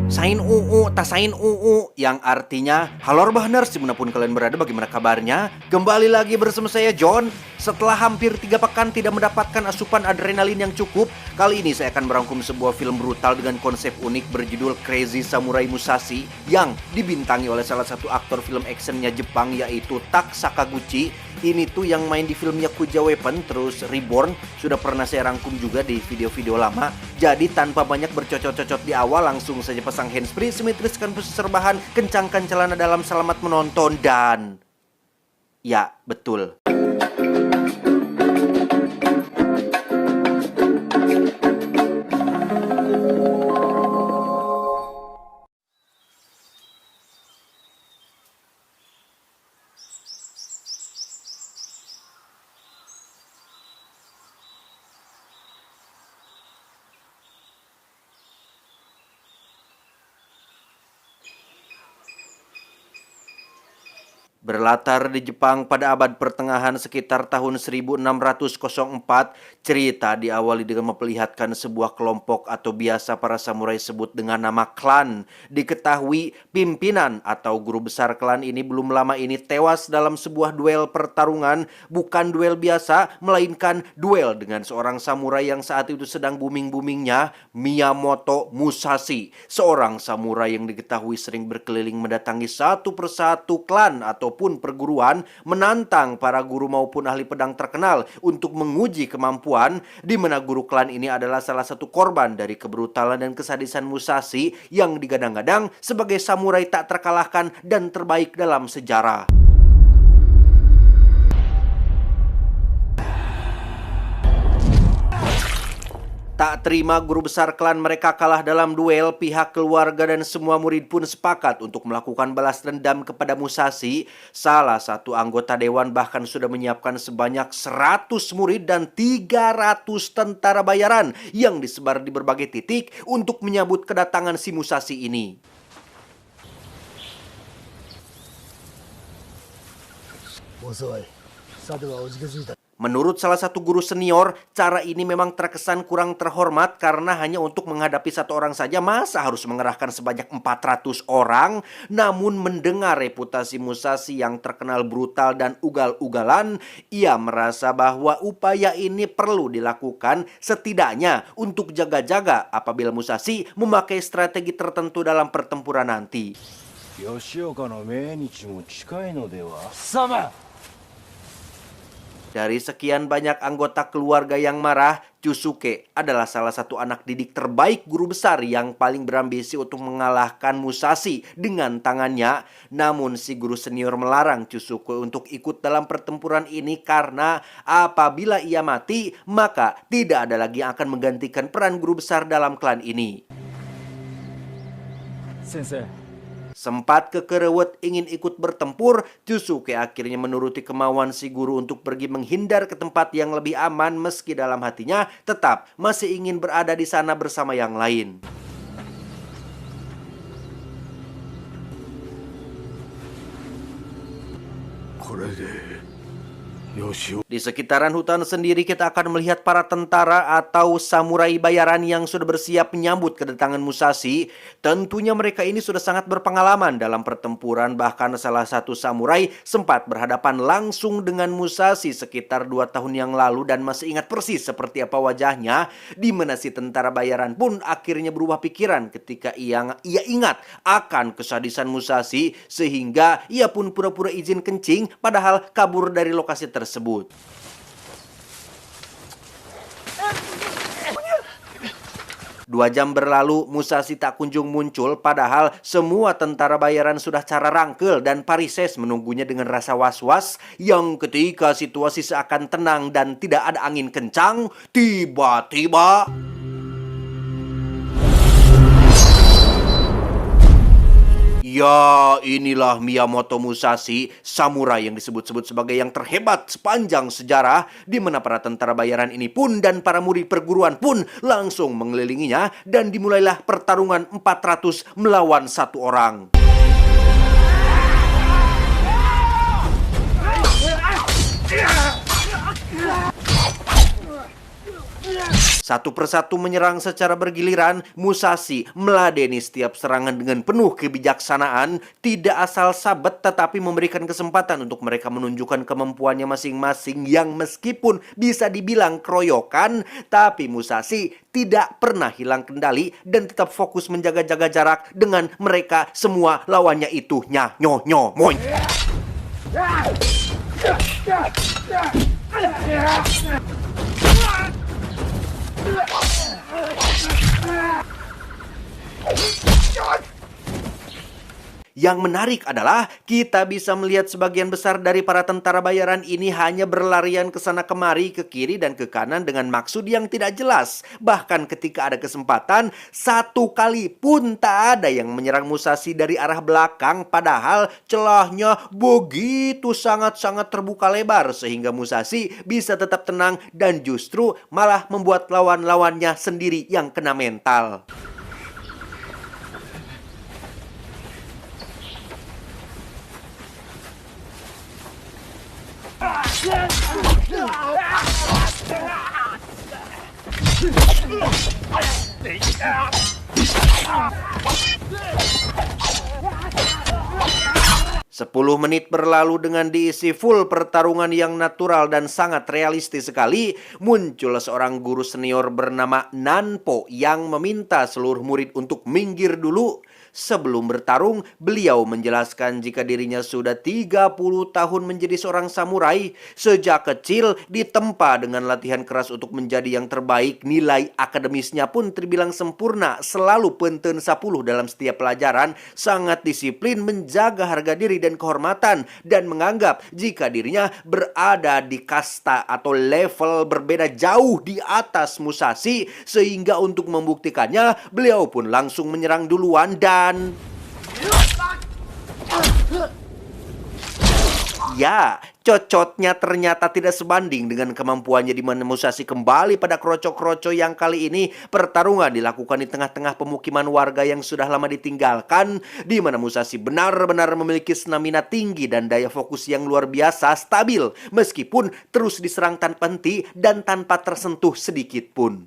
Sain UU, tasain UU, yang artinya halo Rebahners, dimanapun kalian berada, bagaimana kabarnya? Kembali lagi bersama saya John. Setelah hampir 3 pekan tidak mendapatkan asupan adrenalin yang cukup, kali ini saya akan merangkum sebuah film brutal dengan konsep unik berjudul Crazy Samurai Musashi yang dibintangi oleh salah satu aktor film actionnya Jepang, yaitu Tak Sakaguchi. Ini tuh yang main di film Yakuza Weapon, terus Reborn, sudah pernah saya rangkum juga di video-video lama. Jadi tanpa banyak bercocot-cocot di awal, langsung saja pasang handsfree, simetriskan posisi rebahan, kencangkan celana dalam, selamat menonton, dan ya, betul. Berlatar di Jepang pada abad pertengahan sekitar tahun 1604, cerita diawali dengan memperlihatkan sebuah kelompok atau biasa para samurai sebut dengan nama klan. Diketahui pimpinan atau guru besar klan ini belum lama ini tewas dalam sebuah duel pertarungan, bukan duel biasa, melainkan duel dengan seorang samurai yang saat itu sedang booming-boomingnya, Miyamoto Musashi. Seorang samurai yang diketahui sering berkeliling mendatangi satu persatu klan ataupun perguruan, menantang para guru maupun ahli pedang terkenal untuk menguji kemampuan, di mana guru klan ini adalah salah satu korban dari kebrutalan dan kesadisan Musashi yang digadang-gadang sebagai samurai tak terkalahkan dan terbaik dalam sejarah. Tak terima guru besar klan mereka kalah dalam duel, pihak keluarga dan semua murid pun sepakat untuk melakukan balas dendam kepada Musashi. Salah satu anggota dewan bahkan sudah menyiapkan sebanyak 100 murid dan 300 tentara bayaran yang disebar di berbagai titik untuk menyambut kedatangan si Musashi ini. Menurut salah satu guru senior, cara ini memang terkesan kurang terhormat karena hanya untuk menghadapi satu orang saja masa harus mengerahkan sebanyak 400 orang. Namun mendengar reputasi Musashi yang terkenal brutal dan ugal-ugalan, ia merasa bahwa upaya ini perlu dilakukan setidaknya untuk jaga-jaga apabila Musashi memakai strategi tertentu dalam pertempuran nanti. Dari sekian banyak anggota keluarga yang marah, Chusuke adalah salah satu anak didik terbaik guru besar yang paling berambisi untuk mengalahkan Musashi dengan tangannya. Namun si guru senior melarang Chusuke untuk ikut dalam pertempuran ini karena apabila ia mati, maka tidak ada lagi yang akan menggantikan peran guru besar dalam klan ini. Sensei. Sempat kekerewet ingin ikut bertempur, Chusuke akhirnya menuruti kemauan si guru untuk pergi menghindar ke tempat yang lebih aman, meski dalam hatinya tetap masih ingin berada di sana bersama yang lain. Di sekitaran hutan sendiri kita akan melihat para tentara atau samurai bayaran yang sudah bersiap menyambut kedatangan Musashi. Tentunya mereka ini sudah sangat berpengalaman dalam pertempuran, bahkan salah satu samurai sempat berhadapan langsung dengan Musashi sekitar 2 tahun yang lalu dan masih ingat persis seperti apa wajahnya, di mana si tentara bayaran pun akhirnya berubah pikiran ketika ia ingat akan kesadisan Musashi, sehingga ia pun pura-pura izin kencing padahal kabur dari lokasi tersebut. 2 jam berlalu, Musashi tak kunjung muncul, padahal semua tentara bayaran sudah cara rangkel dan parises menunggunya dengan rasa was-was. Yang ketika situasi seakan tenang dan tidak ada angin kencang, tiba-tiba ya, inilah Miyamoto Musashi, samurai yang disebut-sebut sebagai yang terhebat sepanjang sejarah, di mana para tentara bayaran ini pun dan para murid perguruan pun langsung mengelilinginya dan dimulailah pertarungan 400 melawan 1 orang. Satu persatu menyerang secara bergiliran, Musashi meladeni setiap serangan dengan penuh kebijaksanaan, tidak asal sabet tetapi memberikan kesempatan untuk mereka menunjukkan kemampuannya masing-masing yang meskipun bisa dibilang keroyokan, tapi Musashi tidak pernah hilang kendali dan tetap fokus menjaga-jaga jarak dengan mereka semua lawannya itu moy. Yang menarik adalah kita bisa melihat sebagian besar dari para tentara bayaran ini hanya berlarian ke sana kemari, ke kiri dan ke kanan dengan maksud yang tidak jelas. Bahkan ketika ada kesempatan, satu kali pun tak ada yang menyerang Musashi dari arah belakang, padahal celahnya begitu sangat-sangat terbuka lebar sehingga Musashi bisa tetap tenang dan justru malah membuat lawan-lawannya sendiri yang kena mental. Sepuluh menit berlalu dengan diisi full pertarungan yang natural dan sangat realistis sekali. Muncul seorang guru senior bernama Nanpo yang meminta seluruh murid untuk minggir dulu. Sebelum bertarung, beliau menjelaskan jika dirinya sudah 30 tahun menjadi seorang samurai. Sejak kecil ditempa dengan latihan keras untuk menjadi yang terbaik. Nilai akademisnya pun terbilang sempurna, selalu penten 10 dalam setiap pelajaran, sangat disiplin, menjaga harga diri dan kehormatan, dan menganggap jika dirinya berada di kasta atau level berbeda jauh di atas Musashi, sehingga untuk membuktikannya, beliau pun langsung menyerang duluan dan ya, cocotnya ternyata tidak sebanding dengan kemampuannya, di mana Musashi kembali pada kroco-kroco yang kali ini pertarungan dilakukan di tengah-tengah pemukiman warga yang sudah lama ditinggalkan, di mana Musashi benar-benar memiliki stamina tinggi dan daya fokus yang luar biasa stabil meskipun terus diserang tanpa henti dan tanpa tersentuh sedikit pun.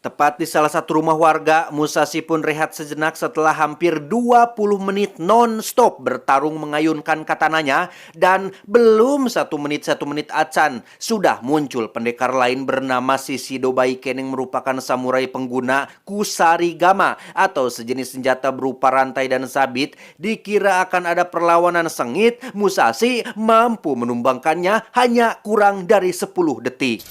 Tepat di salah satu rumah warga, Musashi pun rehat sejenak setelah hampir 20 menit non-stop bertarung mengayunkan katananya. Dan belum satu menit acan, sudah muncul pendekar lain bernama Shishido Baiken yang merupakan samurai pengguna kusarigama atau sejenis senjata berupa rantai dan sabit. Dikira akan ada perlawanan sengit, Musashi mampu menumbangkannya hanya kurang dari 10 detik.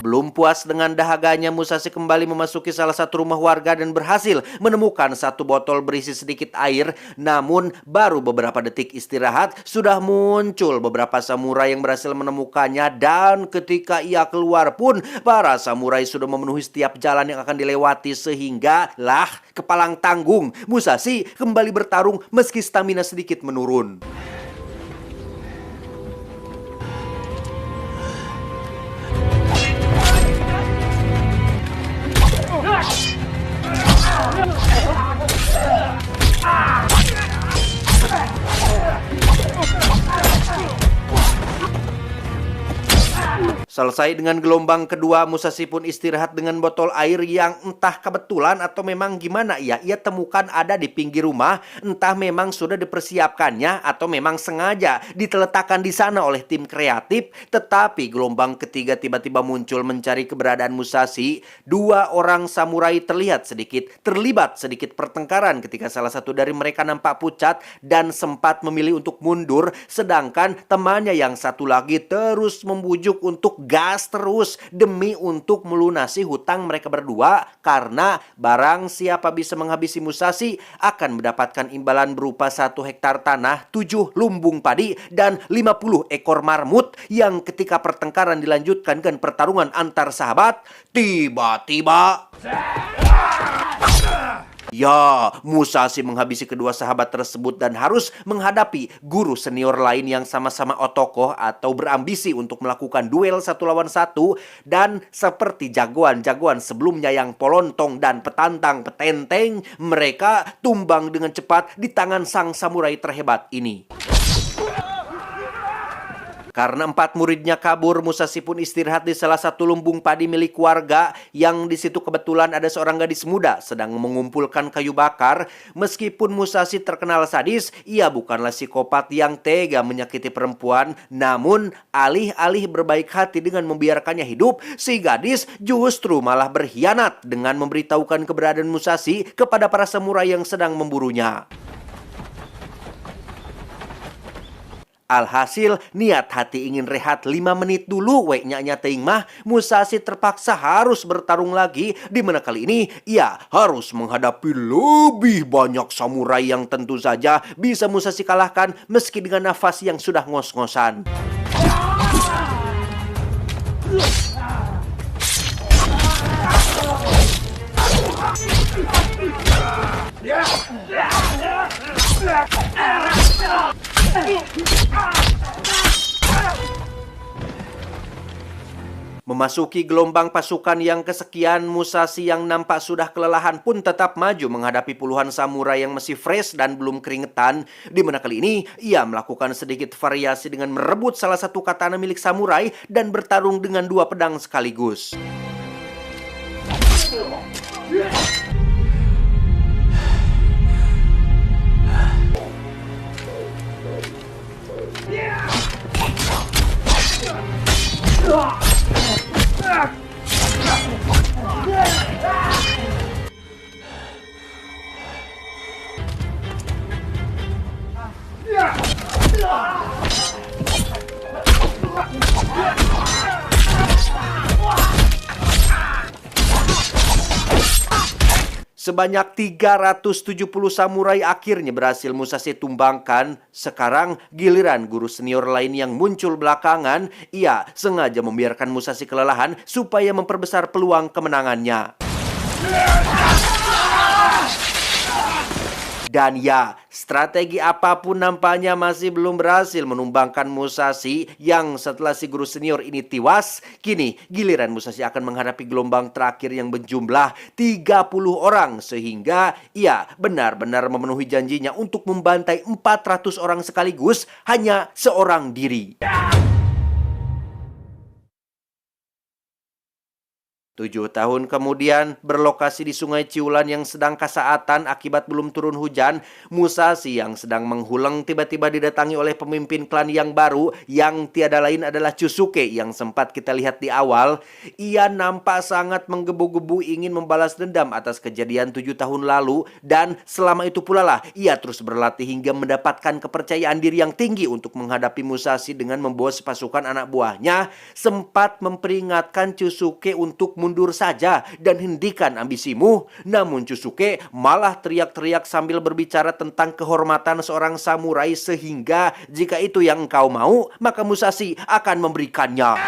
Belum puas dengan dahaganya, Musashi kembali memasuki salah satu rumah warga dan berhasil menemukan satu botol berisi sedikit air. Namun baru beberapa detik istirahat, sudah muncul beberapa samurai yang berhasil menemukannya. Dan ketika ia keluar pun, para samurai sudah memenuhi setiap jalan yang akan dilewati. Sehingga kepalang tanggung, Musashi kembali bertarung meski stamina sedikit menurun. Selesai dengan gelombang kedua, Musashi pun istirahat dengan botol air yang entah kebetulan atau memang gimana ya, ia temukan ada di pinggir rumah. Entah memang sudah dipersiapkannya atau memang sengaja diteletakkan di sana oleh tim kreatif. Tetapi gelombang ketiga tiba-tiba muncul mencari keberadaan Musashi. Dua orang samurai terlihat terlibat sedikit pertengkaran ketika salah satu dari mereka nampak pucat dan sempat memilih untuk mundur. Sedangkan temannya yang satu lagi terus membujuk untuk gas terus demi untuk melunasi hutang mereka berdua, karena barang siapa bisa menghabisi Musashi akan mendapatkan imbalan berupa 1 hektar tanah, 7 lumbung padi, dan 50 ekor marmut. Yang ketika pertengkaran dilanjutkan dengan pertarungan antar sahabat, tiba-tiba Ya, Musashi menghabisi kedua sahabat tersebut dan harus menghadapi guru senior lain yang sama-sama otokoh atau berambisi untuk melakukan duel satu lawan satu. Dan seperti jagoan-jagoan sebelumnya yang polontong dan petantang petenteng, mereka tumbang dengan cepat di tangan sang samurai terhebat ini. Karena 4 muridnya kabur, Musashi pun istirahat di salah satu lumbung padi milik warga yang di situ kebetulan ada seorang gadis muda sedang mengumpulkan kayu bakar. Meskipun Musashi terkenal sadis, ia bukanlah psikopat yang tega menyakiti perempuan. Namun, alih-alih berbaik hati dengan membiarkannya hidup, si gadis justru malah berkhianat dengan memberitahukan keberadaan Musashi kepada para samurai yang sedang memburunya. Alhasil, niat hati ingin rehat 5 menit dulu, nya teuing mah Musashi terpaksa harus bertarung lagi, di mana kali ini ia harus menghadapi lebih banyak samurai yang tentu saja bisa Musashi kalahkan meski dengan nafas yang sudah ngos-ngosan. Memasuki gelombang pasukan yang kesekian, Musashi yang nampak sudah kelelahan pun tetap maju menghadapi puluhan samurai yang masih fresh dan belum keringetan. Di mana kali ini ia melakukan sedikit variasi dengan merebut salah satu katana milik samurai dan bertarung dengan 2 pedang sekaligus. Sebanyak 370 samurai akhirnya berhasil Musashi tumbangkan. Sekarang giliran guru senior lain yang muncul belakangan. Ia sengaja membiarkan Musashi kelelahan supaya memperbesar peluang kemenangannya. Dan ya, strategi apapun nampaknya masih belum berhasil menumbangkan Musashi yang setelah si guru senior ini tewas. Kini giliran Musashi akan menghadapi gelombang terakhir yang berjumlah 30 orang. Sehingga ia benar-benar memenuhi janjinya untuk membantai 400 orang sekaligus hanya seorang diri. 7 tahun kemudian, berlokasi di Sungai Ciulan yang sedang kasaatan akibat belum turun hujan, Musashi yang sedang menghuleng tiba-tiba didatangi oleh pemimpin klan yang baru yang tiada lain adalah Chusuke yang sempat kita lihat di awal. Ia nampak sangat menggebu-gebu ingin membalas dendam atas kejadian 7 tahun lalu, dan selama itu pula lah ia terus berlatih hingga mendapatkan kepercayaan diri yang tinggi untuk menghadapi Musashi dengan membawa sepasukan anak buahnya. Sempat memperingatkan Chusuke untuk mundur saja dan hentikan ambisimu. Namun Chusuke malah teriak-teriak sambil berbicara tentang kehormatan seorang samurai, sehingga jika itu yang engkau mau, maka Musashi akan memberikannya.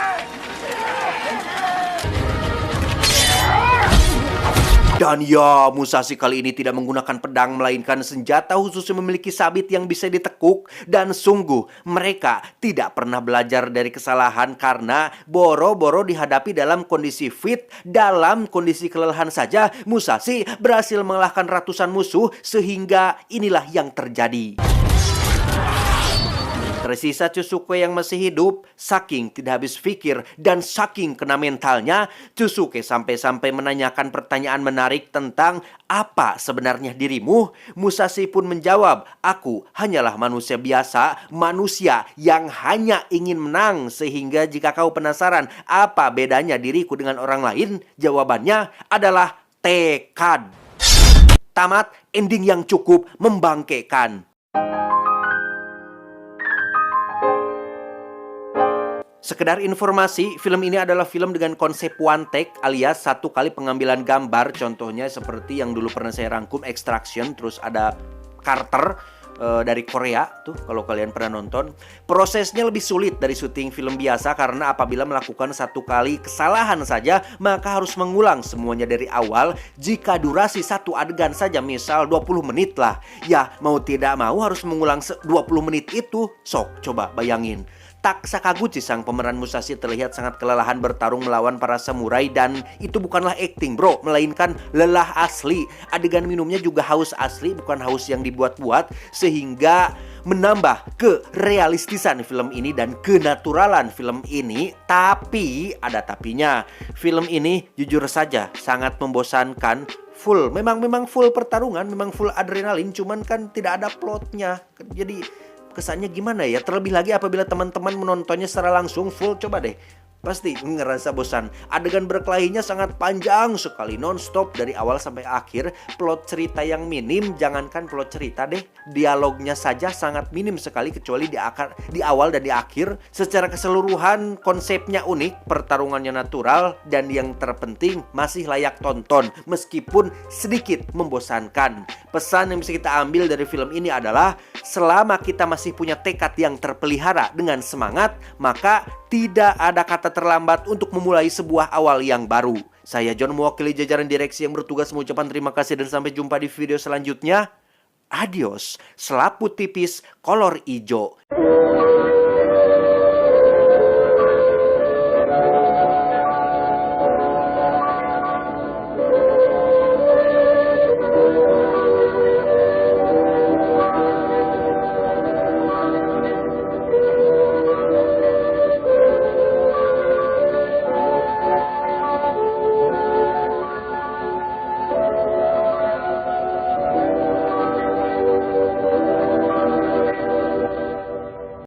Dan ya, Musashi kali ini tidak menggunakan pedang, melainkan senjata khusus yang memiliki sabit yang bisa ditekuk. Dan sungguh, mereka tidak pernah belajar dari kesalahan karena boro-boro dihadapi dalam kondisi fit. Dalam kondisi kelelahan saja, Musashi berhasil mengalahkan ratusan musuh, sehingga inilah yang terjadi. Tersisa Chusuke yang masih hidup. Saking tidak habis pikir dan saking kena mentalnya, Chusuke sampai-sampai menanyakan pertanyaan menarik tentang apa sebenarnya dirimu. Musashi pun menjawab, aku hanyalah manusia biasa, manusia yang hanya ingin menang. Sehingga jika kau penasaran apa bedanya diriku dengan orang lain, jawabannya adalah tekad. Tamat, ending yang cukup membangkitkan. Sekedar informasi, film ini adalah film dengan konsep one take alias satu kali pengambilan gambar. Contohnya seperti yang dulu pernah saya rangkum, Extraction, terus ada Carter. dari Korea tuh kalau kalian pernah nonton. Prosesnya lebih sulit dari syuting film biasa karena apabila melakukan satu kali kesalahan saja maka harus mengulang semuanya dari awal. Jika durasi satu adegan saja misal 20 menit lah, ya mau tidak mau harus mengulang 20 menit itu. Sok coba bayangin. Tak Sakaguchi sang pemeran Musashi terlihat sangat kelelahan bertarung melawan para samurai dan itu bukanlah acting bro, melainkan lelah asli. Adegan minumnya juga haus asli, bukan haus yang dibuat-buat, sehingga menambah kerealistisan film ini dan kenaturalan film ini. Tapi ada tapinya, film ini jujur saja sangat membosankan. Memang full pertarungan, memang full adrenalin, cuman kan tidak ada plotnya. Jadi kesannya gimana ya? Terlebih lagi apabila teman-teman menontonnya secara langsung full, coba deh, pasti ngerasa bosan. Adegan berkelahinya sangat panjang sekali, non-stop dari awal sampai akhir. Plot cerita yang minim, jangankan plot cerita deh, dialognya saja sangat minim sekali kecuali di awal dan di akhir. Secara keseluruhan konsepnya unik, pertarungannya natural, dan yang terpenting masih layak tonton meskipun sedikit membosankan. Pesan yang bisa kita ambil dari film ini adalah selama kita masih punya tekad yang terpelihara dengan semangat, maka tidak ada kata terlambat untuk memulai sebuah awal yang baru. Saya John mewakili jajaran direksi yang bertugas mengucapkan terima kasih dan sampai jumpa di video selanjutnya. Adios, selaput tipis kolor ijo.